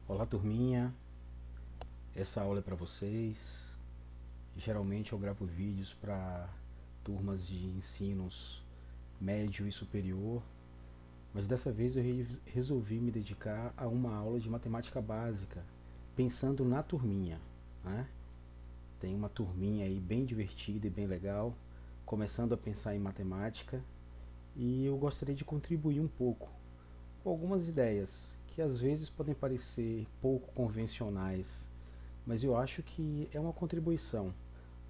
Olá, turminha. Essa aula é para vocês. Geralmente eu gravo vídeos para turmas de ensinos médio e superior, mas dessa vez eu resolvi me dedicar a uma aula de matemática básica, pensando na turminha, né? Tem uma turminha aí bem divertida e bem legal, começando a pensar em matemática, e eu gostaria de contribuir um pouco com algumas ideias que às vezes podem parecer pouco convencionais, mas eu acho que é uma contribuição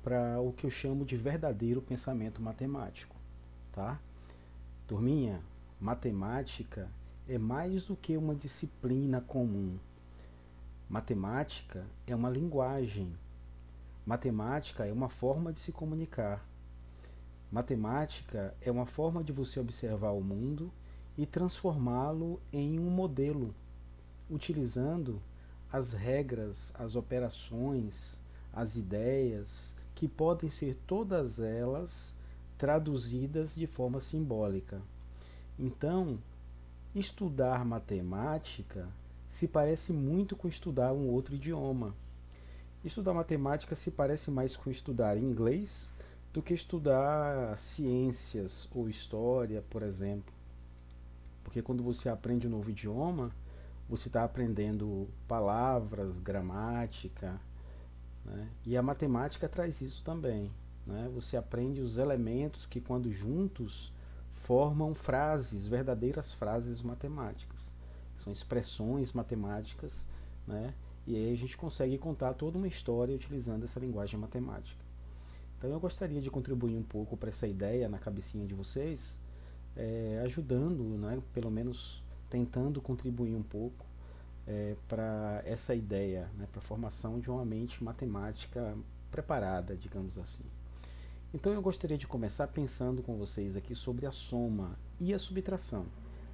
para o que eu chamo de verdadeiro pensamento matemático, tá? Turminha, matemática é mais do que uma disciplina comum. Matemática é uma linguagem. Matemática é uma forma de se comunicar. Matemática é uma forma de você observar o mundo e transformá-lo em um modelo, utilizando as regras, as operações, as ideias, que podem ser todas elas traduzidas de forma simbólica. Então, estudar matemática se parece muito com estudar um outro idioma. Estudar matemática se parece mais com estudar inglês do que estudar ciências ou história, por exemplo. Porque quando você aprende um novo idioma, você está aprendendo palavras, gramática, né? E a matemática traz isso também, né? Você aprende os elementos que, quando juntos, formam frases, verdadeiras frases matemáticas. São expressões matemáticas, né? E aí a gente consegue contar toda uma história utilizando essa linguagem matemática. Então eu gostaria de contribuir um pouco para essa ideia na cabecinha de vocês, ajudando, né, pelo menos tentando contribuir um pouco para essa ideia, né, para a formação de uma mente matemática preparada, digamos assim. Então eu gostaria de começar pensando com vocês aqui sobre a soma e a subtração.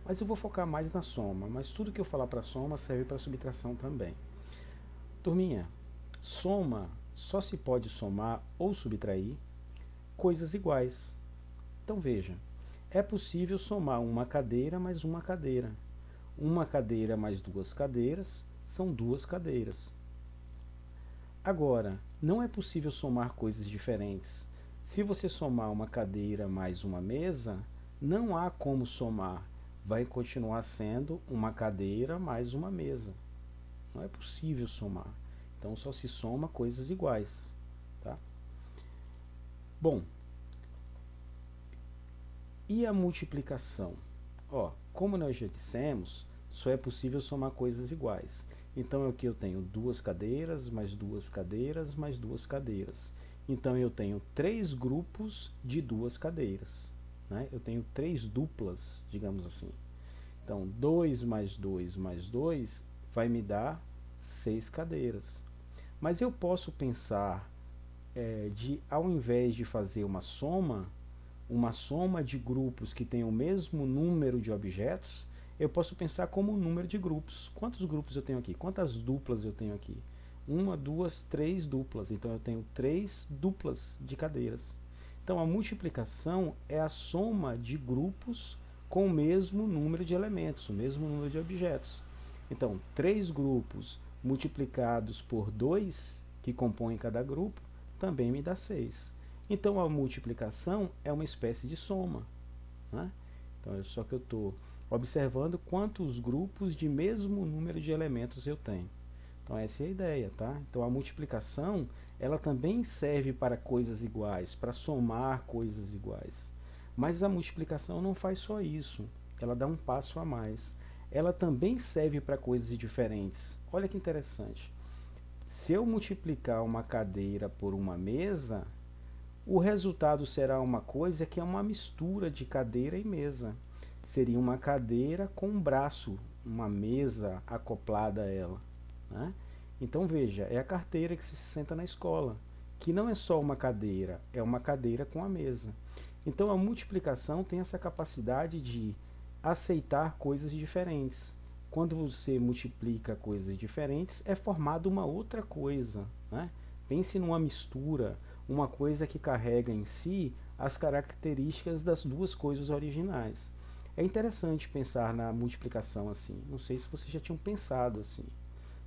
Mas eu vou focar mais na soma, mas tudo que eu falar para soma serve para subtração também. Turminha, soma só se pode somar ou subtrair coisas iguais. Então veja, é possível somar uma cadeira mais uma cadeira. Uma cadeira mais duas cadeiras são duas cadeiras. Agora, não é possível somar coisas diferentes. Se você somar uma cadeira mais uma mesa, não há como somar. Vai continuar sendo uma cadeira mais uma mesa. Não é possível somar. Então só se soma coisas iguais, tá? Bom, e a multiplicação? Ó, como nós já dissemos, só é possível somar coisas iguais. Então aqui eu tenho duas cadeiras, mais duas cadeiras, mais duas cadeiras. Então eu tenho três grupos de duas cadeiras, né? Eu tenho três duplas, digamos assim. Então 2 mais 2 vai me dar seis cadeiras. Mas eu posso pensar ao invés de fazer uma soma de grupos que tem o mesmo número de objetos, eu posso pensar como um número de grupos. Quantos grupos eu tenho aqui? Quantas duplas eu tenho aqui? Uma, duas, três duplas. Então eu tenho três duplas de cadeiras. Então a multiplicação é a soma de grupos com o mesmo número de elementos, o mesmo número de objetos. Então, três grupos multiplicados por 2, que compõem cada grupo, também me dá 6. Então a multiplicação é uma espécie de soma, né? Então é só que eu estou observando quantos grupos de mesmo número de elementos eu tenho. Então essa é a ideia, tá? Então a multiplicação ela também serve para coisas iguais, para somar coisas iguais. Mas a multiplicação não faz só isso, ela dá um passo a mais. Ela também serve para coisas diferentes. Olha que interessante. Se eu multiplicar uma cadeira por uma mesa, o resultado será uma coisa que é uma mistura de cadeira e mesa. Seria uma cadeira com um braço, uma mesa acoplada a ela, né? Então veja, é a carteira que se senta na escola, que não é só uma cadeira, é uma cadeira com a mesa. Então a multiplicação tem essa capacidade de aceitar coisas diferentes. Quando você multiplica coisas diferentes, é formada uma outra coisa, né? Pense numa mistura, uma coisa que carrega em si as características das duas coisas originais. É interessante pensar na multiplicação assim. Não sei se vocês já tinham pensado assim.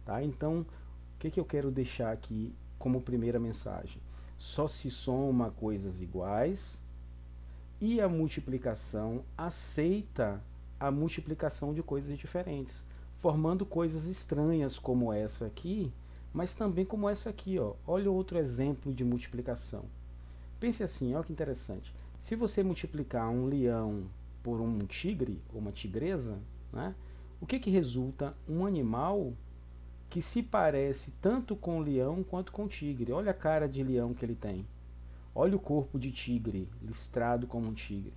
Tá? Então, o que eu quero deixar aqui como primeira mensagem? Só se soma coisas iguais e a multiplicação aceita a multiplicação de coisas diferentes, formando coisas estranhas como essa aqui, mas também como essa aqui, ó. Olha outro exemplo de multiplicação. Pense assim, olha que interessante. Se você multiplicar um leão por um tigre ou uma tigresa, né, o que resulta? Um animal que se parece tanto com o leão quanto com o tigre. Olha a cara de leão que ele tem. Olha o corpo de tigre, listrado como um tigre.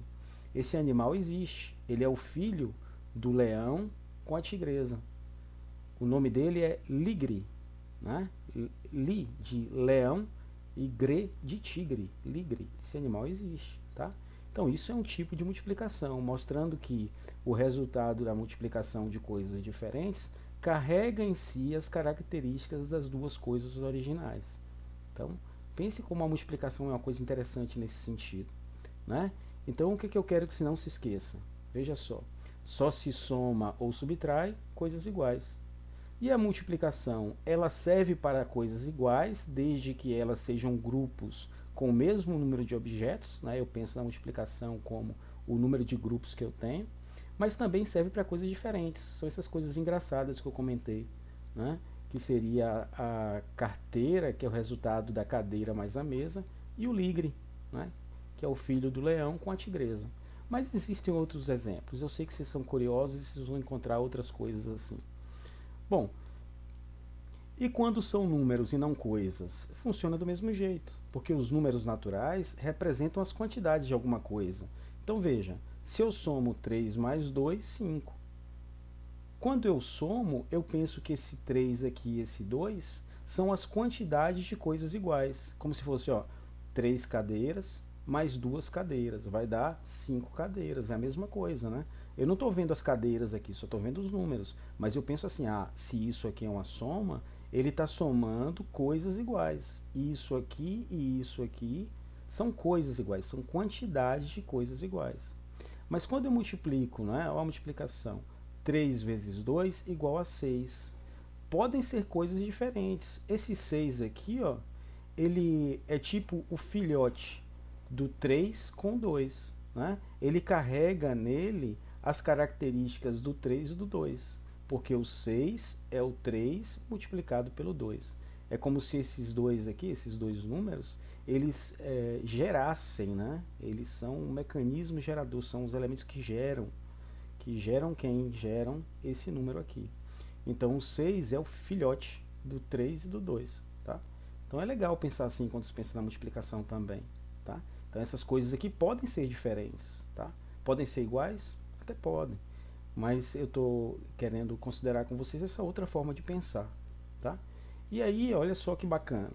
Esse animal existe. Ele é o filho do leão com a tigresa. O nome dele é ligre, né? Li de leão e gre de tigre, ligre. Esse animal existe, tá? Então isso é um tipo de multiplicação, mostrando que o resultado da multiplicação de coisas diferentes carrega em si as características das duas coisas originais. Então, pense como a multiplicação é uma coisa interessante nesse sentido, né? Então, o que eu quero que você não se esqueça? Veja só se soma ou subtrai coisas iguais. E a multiplicação, ela serve para coisas iguais, desde que elas sejam grupos com o mesmo número de objetos, né? Eu penso na multiplicação como o número de grupos que eu tenho, mas também serve para coisas diferentes. São essas coisas engraçadas que eu comentei, né? Que seria a carteira, que é o resultado da cadeira mais a mesa, e o ligre, né? Que é o filho do leão com a tigresa. Mas existem outros exemplos. Eu sei que vocês são curiosos e vocês vão encontrar outras coisas assim. Bom, e quando são números e não coisas? Funciona do mesmo jeito, porque os números naturais representam as quantidades de alguma coisa. Então veja, se eu somo 3 mais 2, 5. Quando eu somo, eu penso que esse 3 aqui e esse 2 são as quantidades de coisas iguais. Como se fosse, ó, 3 cadeiras mais 2 cadeiras. Vai dar 5 cadeiras. É a mesma coisa, né? Eu não estou vendo as cadeiras aqui, só estou vendo os números. Mas eu penso assim, ah, se isso aqui é uma soma, ele está somando coisas iguais. Isso aqui e isso aqui são coisas iguais, são quantidades de coisas iguais. Mas quando eu multiplico, né, ó, a multiplicação, 3 vezes 2 igual a 6. Podem ser coisas diferentes. Esse 6 aqui, ó, ele é tipo o filhote do 3 com 2. Né? Ele carrega nele as características do 3 e do 2. Porque o 6 é o 3 multiplicado pelo 2. É como se esses dois aqui, esses dois números, eles gerassem, né? Eles são um mecanismo gerador, são os elementos que geram quem? Geram esse número aqui. Então o 6 é o filhote do 3 e do 2, tá? Então é legal pensar assim quando se pensa na multiplicação também, tá? Então essas coisas aqui podem ser diferentes, tá? Podem ser iguais? Até podem. Mas eu estou querendo considerar com vocês essa outra forma de pensar, tá? E aí, olha só que bacana.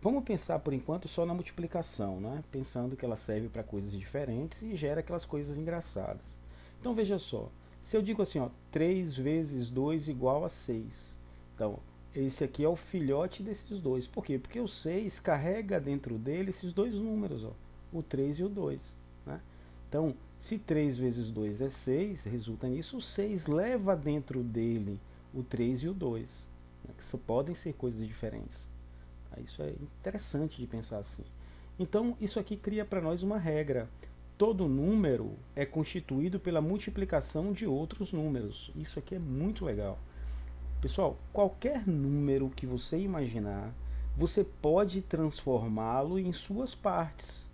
Vamos pensar por enquanto só na multiplicação, né? Pensando que ela serve para coisas diferentes e gera aquelas coisas engraçadas. Então veja só, se eu digo assim, ó, 3 vezes 2 igual a 6. Então, esse aqui é o filhote desses dois. Por quê? Porque o 6 carrega dentro dele esses dois números, ó, o 3 e o 2. Né? Então, se 3 vezes 2 é 6, resulta nisso, o 6 leva dentro dele o 3 e o 2. Né? Que podem ser coisas diferentes. Isso é interessante de pensar assim. Então, isso aqui cria para nós uma regra. Todo número é constituído pela multiplicação de outros números. Isso aqui é muito legal. Pessoal, qualquer número que você imaginar, você pode transformá-lo em suas partes.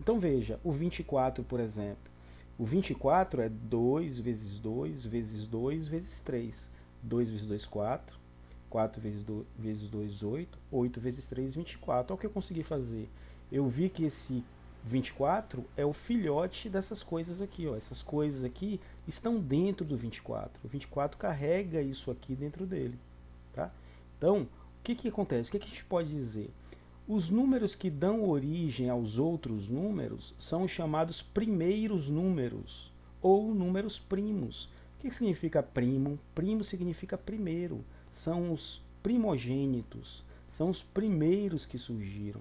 Então veja, o 24, por exemplo. O 24 é 2 vezes 2 vezes 2 vezes 3. 2 vezes 2, 4. 4 vezes 2, 8. 8 vezes 3, 24. Olha o que eu consegui fazer. Eu vi que esse 24 é o filhote dessas coisas aqui. Ó. Essas coisas aqui estão dentro do 24. O 24 carrega isso aqui dentro dele. Tá? Então, o que acontece? O que a gente pode dizer? Os números que dão origem aos outros números são os chamados primeiros números, ou números primos. O que significa primo? Primo significa primeiro. São os primogênitos, são os primeiros que surgiram.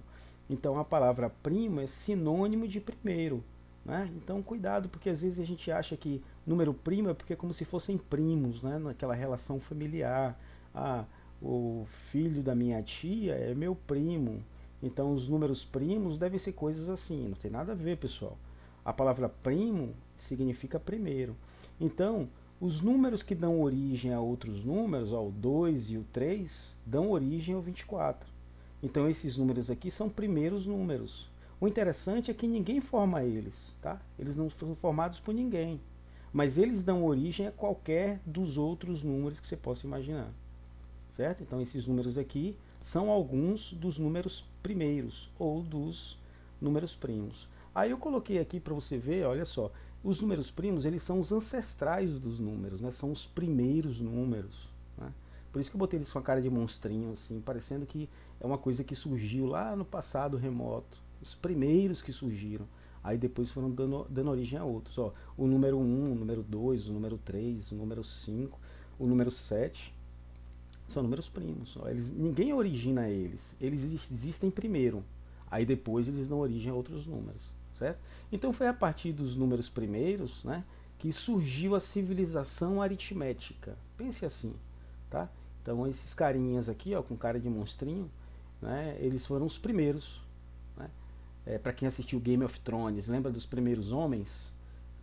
Então a palavra primo é sinônimo de primeiro. Né? Então cuidado, porque às vezes a gente acha que número primo é porque é como se fossem primos, né? Naquela relação familiar. Ah, o filho da minha tia é meu primo. Então os números primos devem ser coisas assim. Não tem nada a ver, pessoal. A palavra primo significa primeiro. Então, os números que dão origem a outros números, ó, o 2 e o 3, dão origem ao 24. Então esses números aqui são primeiros números. O interessante é que ninguém forma eles, tá? Eles não são formados por ninguém. Mas eles dão origem a qualquer dos outros números que você possa imaginar, certo? Então esses números aqui são alguns dos números primeiros ou dos números primos. Aí eu coloquei aqui para você ver, olha só, os números primos, eles são os ancestrais dos números, né? São os primeiros números, né? Por isso que eu botei eles com a cara de monstrinho, assim, parecendo que é uma coisa que surgiu lá no passado remoto. Os primeiros que surgiram. Aí depois foram dando origem a outros. Ó, o número 1, o número 2, o número 3, o número 5, o número 7 são números primos. Ó, ninguém origina eles. Eles existem primeiro. Aí depois eles dão origem a outros números. Certo? Então foi a partir dos números primeiros, né, que surgiu a civilização aritmética. Pense assim. Tá? Então esses carinhas aqui, ó, com cara de monstrinho, né, eles foram os primeiros. Né? Para quem assistiu Game of Thrones, lembra dos primeiros homens?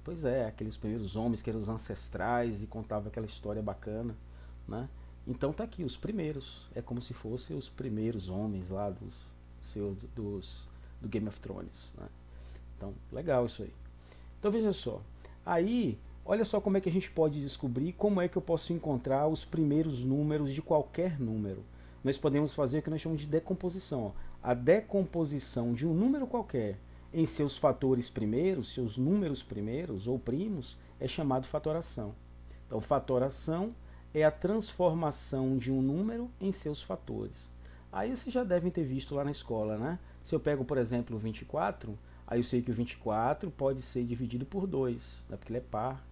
Pois é, aqueles primeiros homens que eram os ancestrais e contavam aquela história bacana. Né? Então tá aqui, os primeiros. É como se fossem os primeiros homens lá do Game of Thrones. Né? Então, legal isso aí. Então veja só. Aí, olha só como é que a gente pode descobrir como é que eu posso encontrar os primeiros números de qualquer número. Nós podemos fazer o que nós chamamos de decomposição. Ó. A decomposição de um número qualquer em seus fatores primeiros, seus números primeiros ou primos, é chamado fatoração. Então, fatoração é a transformação de um número em seus fatores. Aí vocês já devem ter visto lá na escola, né? Se eu pego, por exemplo, o 24, aí eu sei que o 24 pode ser dividido por 2, né? Porque ele é par.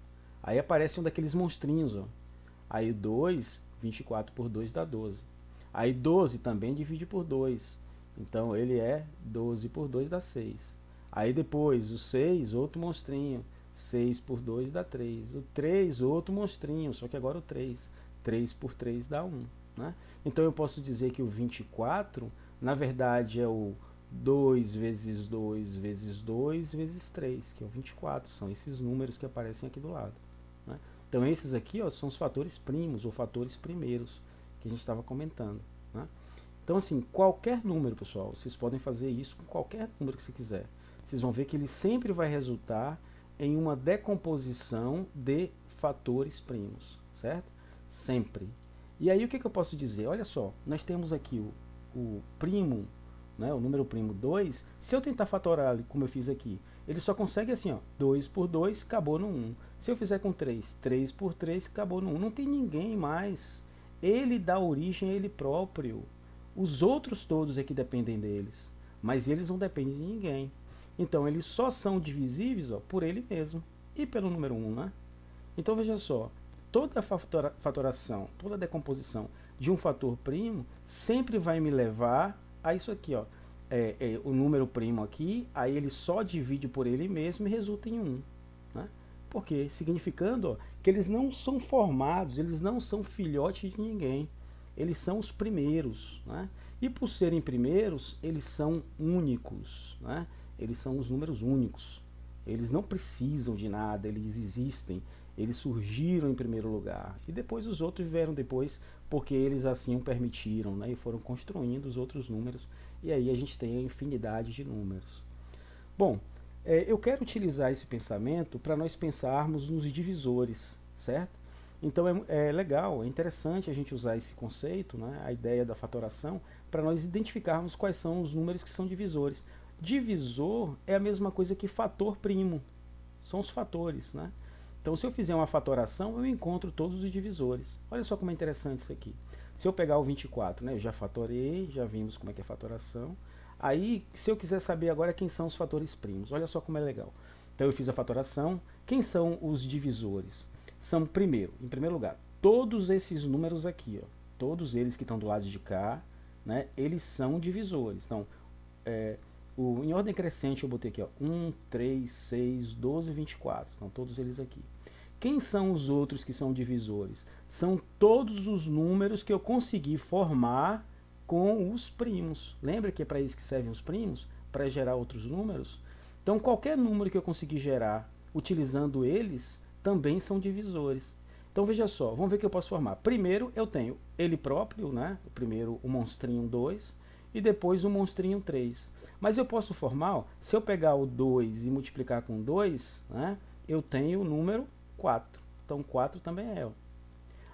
Aí aparece um daqueles monstrinhos, ó. Aí o 2, 24 por 2 dá 12. Aí 12 também divide por 2. Então ele é 12 por 2 dá 6. Aí depois o 6, outro monstrinho. 6 por 2 dá 3. O 3, outro monstrinho, só que agora o 3. 3 por 3 dá 1. Né? Então eu posso dizer que o 24, na verdade, é o 2 vezes 2 vezes 2 vezes 3, que é o 24. São esses números que aparecem aqui do lado. Né? Então esses aqui, ó, são os fatores primos ou fatores primeiros que a gente estava comentando. Né? Então assim, qualquer número, pessoal, vocês podem fazer isso com qualquer número que você quiser. Vocês vão ver que ele sempre vai resultar em uma decomposição de fatores primos, certo? Sempre. E aí o que eu posso dizer? Olha só, nós temos aqui o primo, né, o número primo 2. Se eu tentar fatorar como eu fiz aqui, ele só consegue assim, ó, 2 por 2 acabou no 1. Se eu fizer com 3, 3 por 3 acabou no 1. Não tem ninguém mais. Ele dá origem a ele próprio. Os outros todos é que dependem deles, mas eles não dependem de ninguém. Então eles só são divisíveis, ó, por ele mesmo e pelo número 1, né? Então veja só, toda a fatoração, toda a decomposição de um fator primo sempre vai me levar a isso aqui, ó. O número primo aqui, aí ele só divide por ele mesmo e resulta em 1. Né? Porque significando, ó, que eles não são formados, eles não são filhotes de ninguém. Eles são os primeiros. Né? E por serem primeiros, eles são únicos. Né? Eles são os números únicos. Eles não precisam de nada, eles existem. Eles surgiram em primeiro lugar. E depois os outros vieram depois, porque eles assim o permitiram, né? E foram construindo os outros números. E aí a gente tem a infinidade de números. Bom, eu quero utilizar esse pensamento para nós pensarmos nos divisores, certo? Então é legal, é interessante a gente usar esse conceito, né, a ideia da fatoração, para nós identificarmos quais são os números que são divisores. Divisor é a mesma coisa que fator primo, são os fatores, né? Então se eu fizer uma fatoração, eu encontro todos os divisores. Olha só como é interessante isso aqui. Se eu pegar o 24, né, eu já fatorei, já vimos como é que é fatoração. Aí, se eu quiser saber agora quem são os fatores primos, olha só como é legal. Então eu fiz a fatoração, quem são os divisores? São, em primeiro lugar, todos esses números aqui, ó, todos eles que estão do lado de cá, né, eles são divisores. Então, em ordem crescente eu botei aqui, ó, 1, 3, 6, 12, 24. Então todos eles aqui. Quem são os outros que são divisores? São todos os números que eu consegui formar com os primos. Lembra que é para isso que servem os primos? Para gerar outros números? Então, qualquer número que eu conseguir gerar utilizando eles, também são divisores. Então, veja só, vamos ver o que eu posso formar. Primeiro, eu tenho ele próprio, né? Primeiro, o monstrinho 2, e depois o monstrinho 3. Mas eu posso formar, ó, se eu pegar o 2 e multiplicar com 2, né, eu tenho o número 4. Então, 4 também é. Ó.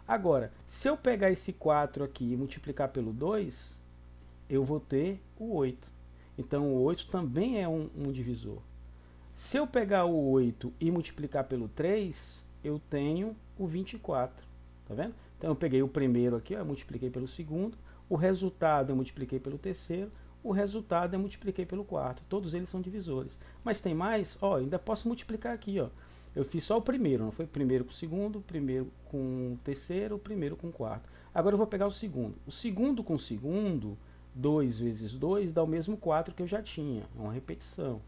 Agora, se eu pegar esse 4 aqui e multiplicar pelo 2, eu vou ter o 8. Então, o 8 também é um divisor. Se eu pegar o 8 e multiplicar pelo 3, eu tenho o 24. Tá vendo? Então, eu peguei o primeiro aqui, ó, eu multipliquei pelo segundo, o resultado eu multipliquei pelo terceiro, o resultado eu multipliquei pelo quarto. Todos eles são divisores. Mas tem mais? Ó, ainda posso multiplicar aqui, ó. Eu fiz só o primeiro, não foi? Primeiro com o segundo, primeiro com o terceiro, primeiro com o quarto. Agora eu vou pegar o segundo. O segundo com o segundo, 2 vezes 2 dá o mesmo 4 que eu já tinha. É uma repetição.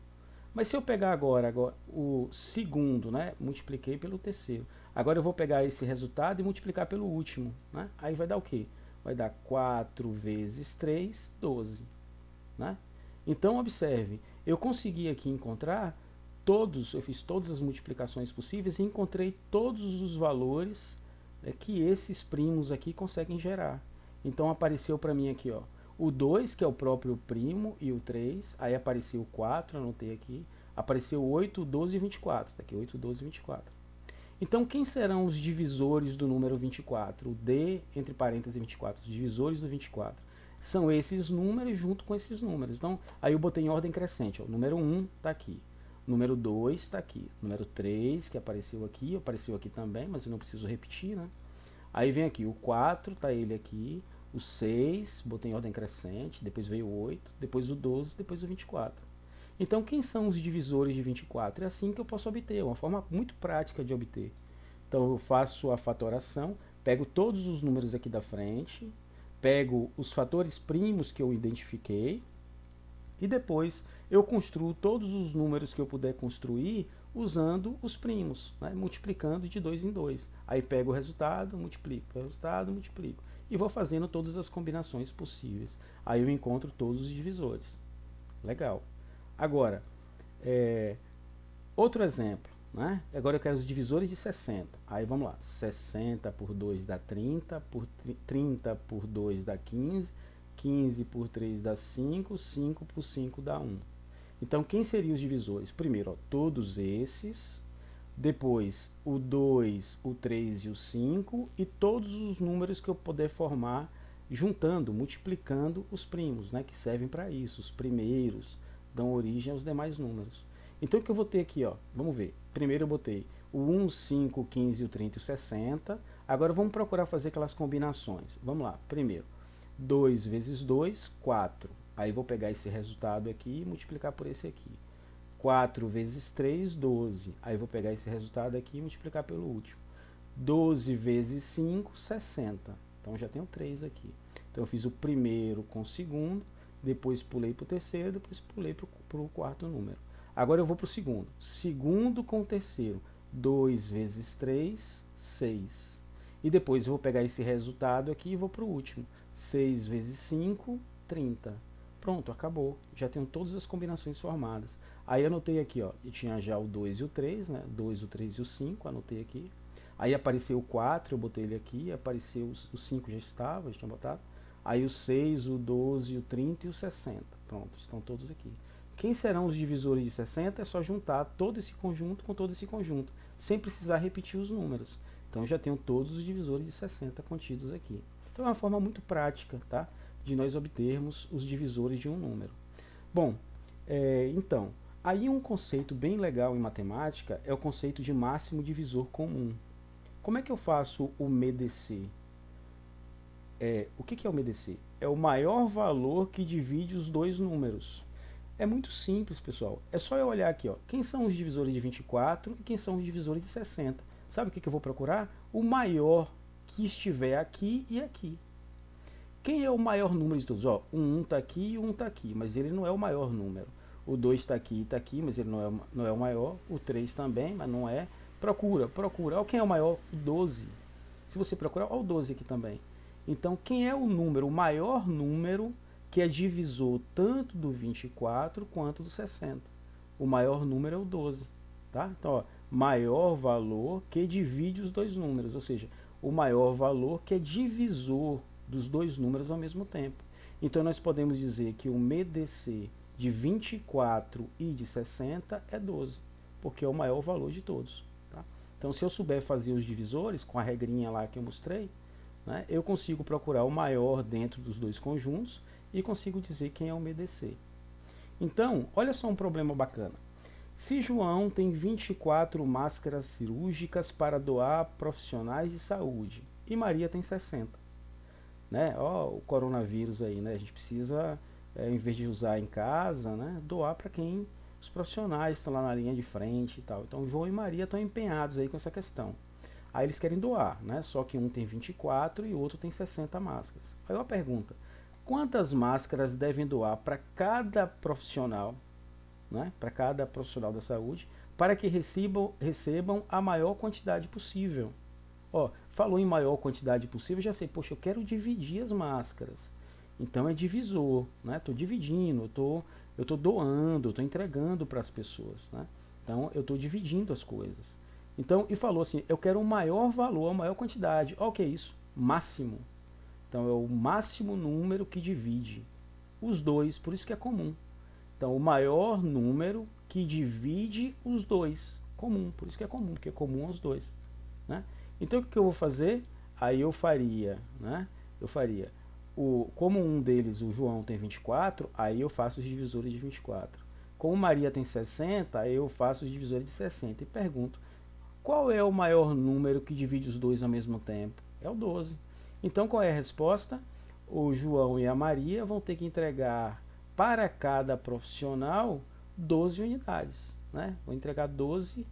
Mas se eu pegar agora o segundo, né, multipliquei pelo terceiro. Agora eu vou pegar esse resultado e multiplicar pelo último. Né? Aí vai dar o quê? Vai dar 4 vezes 3, 12. Né? Então, observe, eu consegui aqui encontrar eu fiz todas as multiplicações possíveis e encontrei todos os valores, né, que esses primos aqui conseguem gerar. Então apareceu para mim aqui, ó, o 2, que é o próprio primo, e o 3, aí apareceu o 4, anotei aqui, apareceu 8, 12 e 24, tá aqui 8, 12 e 24. Então quem serão os divisores do número 24? O D, entre parênteses 24, os divisores do 24. São esses números junto com esses números. Então, aí eu botei em ordem crescente, ó, o número 1 está aqui. Número 2 está aqui. Número 3, que apareceu aqui também, mas eu não preciso repetir, né? Aí vem aqui o 4, está ele aqui. O 6, botei em ordem crescente. Depois veio o 8, depois o 12, depois o 24. Então, quem são os divisores de 24? É assim que eu posso obter, é uma forma muito prática de obter. Então, eu faço a fatoração, pego todos os números aqui da frente, pego os fatores primos que eu identifiquei, e depois eu construo todos os números que eu puder construir usando os primos, né? Multiplicando de 2 em 2. Aí pego o resultado, multiplico, e vou fazendo todas as combinações possíveis. Aí eu encontro todos os divisores. Legal. Agora, outro exemplo. Né? Agora eu quero os divisores de 60. Aí vamos lá. 60 por 2 dá 30, 30 por 2 dá 15, 15 por 3 dá 5, 5 por 5 dá 1. Então, quem seriam os divisores? Primeiro, ó, todos esses, depois o 2, o 3 e o 5, e todos os números que eu puder formar juntando, multiplicando os primos, né, que servem para isso. Os primeiros dão origem aos demais números. Então, o que eu vou ter aqui? Ó, vamos ver. Primeiro eu botei o 1, 5, 15, o 30 e o 60. Agora vamos procurar fazer aquelas combinações. Vamos lá. Primeiro, 2 vezes 2, 4. Aí vou pegar esse resultado aqui e multiplicar por esse aqui. 4 vezes 3, 12. Aí vou pegar esse resultado aqui e multiplicar pelo último. 12 vezes 5, 60. Então já tenho 3 aqui. Então eu fiz o primeiro com o segundo, depois pulei para o terceiro, depois pulei para o quarto número. Agora eu vou para o segundo. Segundo com o terceiro. 2 vezes 3, 6. E depois eu vou pegar esse resultado aqui e vou para o último. 6 vezes 5, 30. Pronto, acabou. Já tenho todas as combinações formadas. Aí anotei aqui, ó, e tinha já o 2 e o 3, né? 2, o 3 e o 5, anotei aqui. Aí apareceu o 4, eu botei ele aqui. Apareceu o 5, já estava, já tinha botado. Aí o 6, o 12, o 30 e o 60. Pronto, estão todos aqui. Quem serão os divisores de 60? É só juntar todo esse conjunto com todo esse conjunto, sem precisar repetir os números. Então, eu já tenho todos os divisores de 60 contidos aqui. Então, é uma forma muito prática, tá, de nós obtermos os divisores de um número. Bom, então, aí um conceito bem legal em matemática é o conceito de máximo divisor comum. Como é que eu faço o MEDC? O que é o MEDC? É o maior valor que divide os dois números. É muito simples, pessoal. É só eu olhar aqui, ó. Quem são os divisores de 24 e quem são os divisores de 60. Sabe o que eu vou procurar? O maior que estiver aqui e aqui. Quem é o maior número de todos? Ó, o 1 está aqui e o 1 está aqui, mas ele não é o maior número. O 2 está aqui e está aqui, mas ele não é o maior. O 3 também, mas não é. Procura. Olha quem é o maior? O 12. Se você procurar, olha o 12 aqui também. Então, quem é o número, o maior número que é divisor tanto do 24 quanto do 60? O maior número é o 12. Tá? Então, ó, maior valor que divide os dois números, ou seja, o maior valor que é divisor dos dois números ao mesmo tempo. Então, nós podemos dizer que o MEDC de 24 e de 60 é 12, porque é o maior valor de todos. Tá? Então, se eu souber fazer os divisores, com a regrinha lá que eu mostrei, né, eu consigo procurar o maior dentro dos dois conjuntos e consigo dizer quem é o MEDC. Então, olha só um problema bacana. Se João tem 24 máscaras cirúrgicas para doar a profissionais de saúde e Maria tem 60, né? Ó, o coronavírus aí, né? A gente precisa, em vez de usar em casa, né, doar para quem os profissionais estão lá na linha de frente e tal. Então, João e Maria estão empenhados aí com essa questão. Aí eles querem doar, né? Só que um tem 24 e o outro tem 60 máscaras. Aí uma pergunta: quantas máscaras devem doar para cada profissional, né? Para cada profissional da saúde, para que recebam a maior quantidade possível? Ó, falou em maior quantidade possível, já sei, poxa, eu quero dividir as máscaras. Então é divisor, né? Estou dividindo, eu tô doando, estou entregando para as pessoas, né? Então eu estou dividindo as coisas. Então, e falou assim, eu quero o maior valor, a maior quantidade. Ó, o que é isso? Máximo. Então é o máximo número que divide os dois, por isso que é comum. Então o maior número que divide os dois, comum, por isso que é comum, porque é comum aos dois, né? Então o que eu vou fazer? Aí eu faria, né? Eu faria, como um deles, o João, tem 24, aí eu faço os divisores de 24. Como Maria tem 60, aí eu faço os divisores de 60 e pergunto, qual é o maior número que divide os dois ao mesmo tempo? É o 12. Então qual é a resposta? O João e a Maria vão ter que entregar para cada profissional 12 unidades, né? Vou entregar 12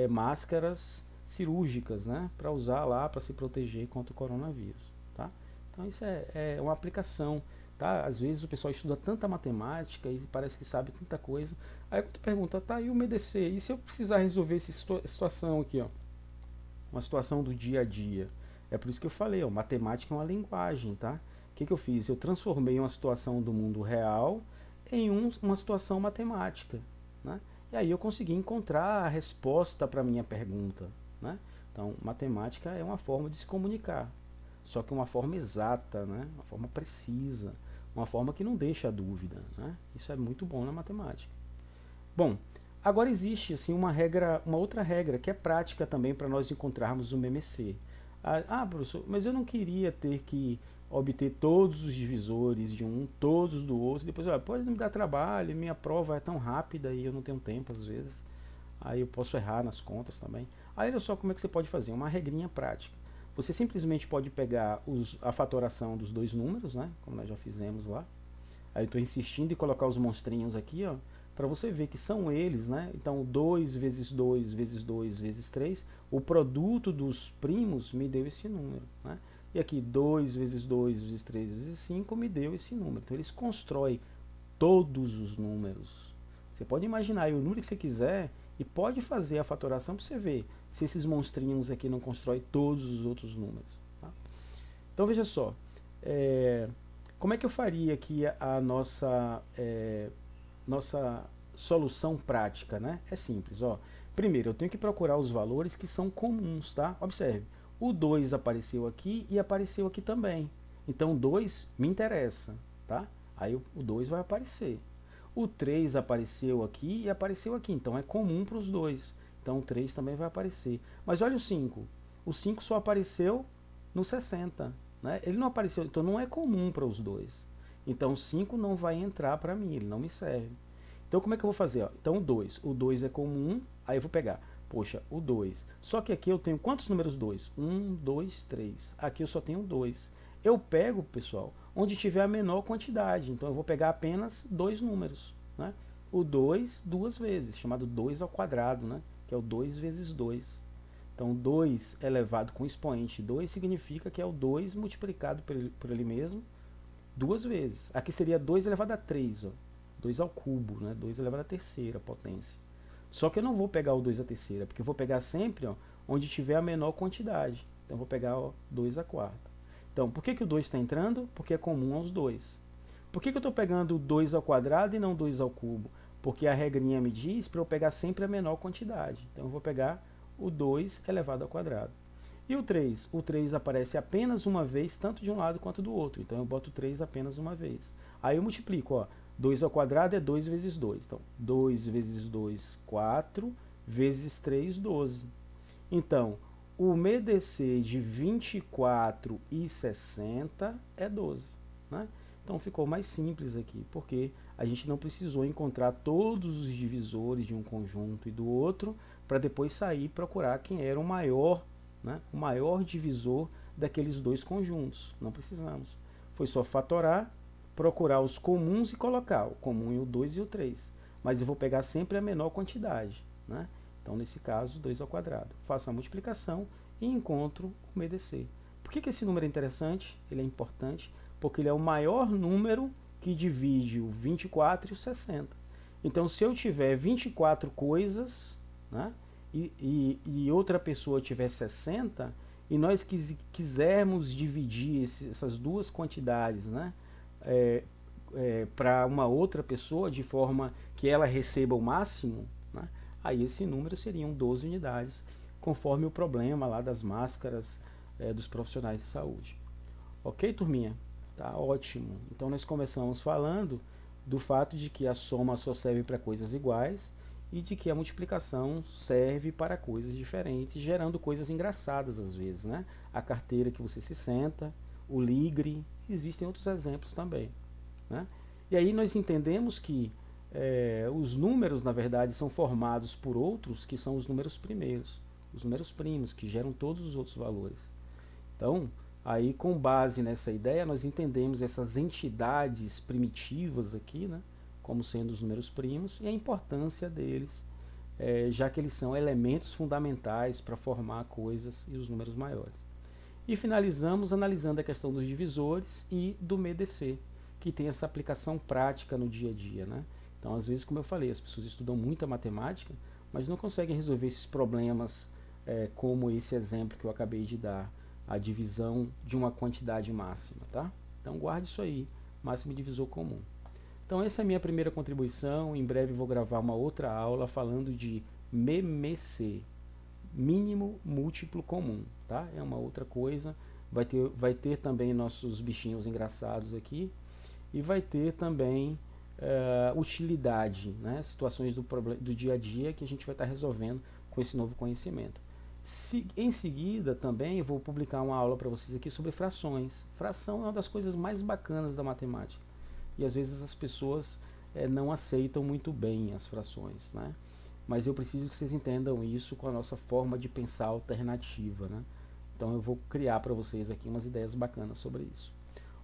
máscaras cirúrgicas, né? Para usar lá para se proteger contra o coronavírus, tá? Então isso é uma aplicação, tá? Às vezes o pessoal estuda tanta matemática e parece que sabe tanta coisa. Aí quando tu pergunta, tá, e o MEDC? E se eu precisar resolver essa situação aqui, ó? Uma situação do dia a dia. É por isso que eu falei, ó, matemática é uma linguagem, tá? O que eu fiz? Eu transformei uma situação do mundo real em uma situação matemática, né? E aí eu consegui encontrar a resposta para a minha pergunta, né? Então, matemática é uma forma de se comunicar, só que uma forma exata, né? Uma forma precisa, uma forma que não deixa dúvida, né? Isso é muito bom na matemática. Bom, agora existe assim uma regra, uma outra regra que é prática também para nós encontrarmos o MMC. Professor, mas eu não queria ter que obter todos os divisores de um, todos do outro. Depois, pode me dar trabalho, minha prova é tão rápida e eu não tenho tempo às vezes. Aí eu posso errar nas contas também. Aí olha só como é que você pode fazer, uma regrinha prática. Você simplesmente pode pegar a fatoração dos dois números, né? Como nós já fizemos lá. Aí eu estou insistindo em colocar os monstrinhos aqui, ó, para você ver que são eles, né? Então 2 vezes 2 vezes 2 vezes 3, o produto dos primos me deu esse número, né? E aqui 2 vezes 2 vezes 3 vezes 5 me deu esse número. Então eles constroem todos os números. Você pode imaginar aí o número que você quiser e pode fazer a fatoração para você ver se esses monstrinhos aqui não constroem todos os outros números. Tá? Então veja só, como é que eu faria aqui a nossa solução prática, né? É simples, ó. Primeiro, eu tenho que procurar os valores que são comuns, tá? Observe, o 2 apareceu aqui e apareceu aqui também. Então, 2 me interessa, tá? Aí o 2 vai aparecer. O 3 apareceu aqui e apareceu aqui, então é comum para os dois. Então, o 3 também vai aparecer. Mas olha o 5. O 5 só apareceu no 60, né? Ele não apareceu, então não é comum para os dois. Então, o 5 não vai entrar para mim, ele não me serve. Então, como é que eu vou fazer? Ó? Então, o 2. O 2 é comum, aí eu vou pegar. Poxa, o 2. Só que aqui eu tenho quantos números 2? 1, 2, 3. Aqui eu só tenho 2. Eu pego, pessoal, onde tiver a menor quantidade. Então, eu vou pegar apenas dois números, né? O 2 duas vezes, chamado 2 ao quadrado, né? Que é o 2 vezes 2. Então, 2 elevado com expoente 2 significa que é o 2 multiplicado por ele mesmo duas vezes. Aqui seria 2 elevado a 3, ó. 2 ao cubo, né? 2 elevado à terceira potência. Só que eu não vou pegar o 2 à terceira, porque eu vou pegar sempre, ó, onde tiver a menor quantidade. Então eu vou pegar, ó, 2 à quarta. Então, por que o 2 está entrando? Porque é comum aos dois. Por que eu estou pegando o 2 ao quadrado e não 2 ao cubo? Porque a regrinha me diz para eu pegar sempre a menor quantidade. Então eu vou pegar o 2 elevado ao quadrado. E o 3? O 3 aparece apenas uma vez, tanto de um lado quanto do outro. Então eu boto 3 apenas uma vez. Aí eu multiplico, ó. 2 ao quadrado é 2 vezes 2. Então, 2 vezes 2, 4, vezes 3, 12. Então, o MDC de 24 e 60 é 12. Né? Então ficou mais simples aqui, porque a gente não precisou encontrar todos os divisores de um conjunto e do outro para depois sair e procurar quem era né, o maior divisor daqueles dois conjuntos. Não precisamos. Foi só fatorar, procurar os comuns e colocar o comum, o 2 e o 3. Mas eu vou pegar sempre a menor quantidade. Né? Então, nesse caso, 2 ao quadrado. Faço a multiplicação e encontro o MDC. Por que esse número é interessante? Ele é importante porque ele é o maior número que divide o 24 e o 60. Então, se eu tiver 24 coisas, né, e outra pessoa tiver 60, e nós quisermos dividir essas duas quantidades, né, para uma outra pessoa, de forma que ela receba o máximo, né, aí esse número seriam 12 unidades, conforme o problema lá das máscaras dos profissionais de saúde. Ok, turminha? Tá ótimo. Então nós começamos falando do fato de que a soma só serve para coisas iguais e de que a multiplicação serve para coisas diferentes, gerando coisas engraçadas às vezes, né? A carteira que você se senta, o ligre, existem outros exemplos também, né? E aí nós entendemos que os números, na verdade, são formados por outros que são os números primeiros, os números primos, que geram todos os outros valores. Então, aí com base nessa ideia, nós entendemos essas entidades primitivas aqui, né, como sendo os números primos, e a importância deles, já que eles são elementos fundamentais para formar coisas e os números maiores. E finalizamos analisando a questão dos divisores e do MDC, que tem essa aplicação prática no dia a dia, né? Então, às vezes, como eu falei, as pessoas estudam muita matemática, mas não conseguem resolver esses problemas como esse exemplo que eu acabei de dar, a divisão de uma quantidade máxima, tá? Então guarde isso aí, máximo divisor comum. Então essa é a minha primeira contribuição, em breve vou gravar uma outra aula falando de MMC, mínimo múltiplo comum, tá? É uma outra coisa, vai ter também nossos bichinhos engraçados aqui, e vai ter também utilidade, né? Situações do dia a dia que a gente vai estar resolvendo com esse novo conhecimento. Em seguida, também vou publicar uma aula para vocês aqui sobre frações. Fração é uma das coisas mais bacanas da matemática. E às vezes as pessoas não aceitam muito bem as frações, né? Mas eu preciso que vocês entendam isso com a nossa forma de pensar alternativa, né? Então eu vou criar para vocês aqui umas ideias bacanas sobre isso.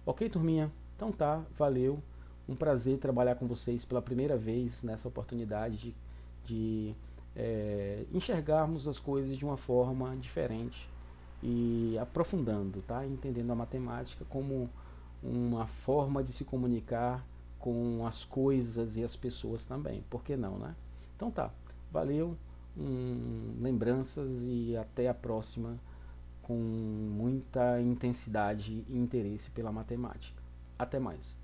Ok, turminha? Então tá, valeu. Um prazer trabalhar com vocês pela primeira vez nessa oportunidade de enxergarmos as coisas de uma forma diferente e aprofundando, tá? Entendendo a matemática como uma forma de se comunicar com as coisas e as pessoas também, por que não, né? Então tá, valeu, lembranças e até a próxima com muita intensidade e interesse pela matemática. Até mais.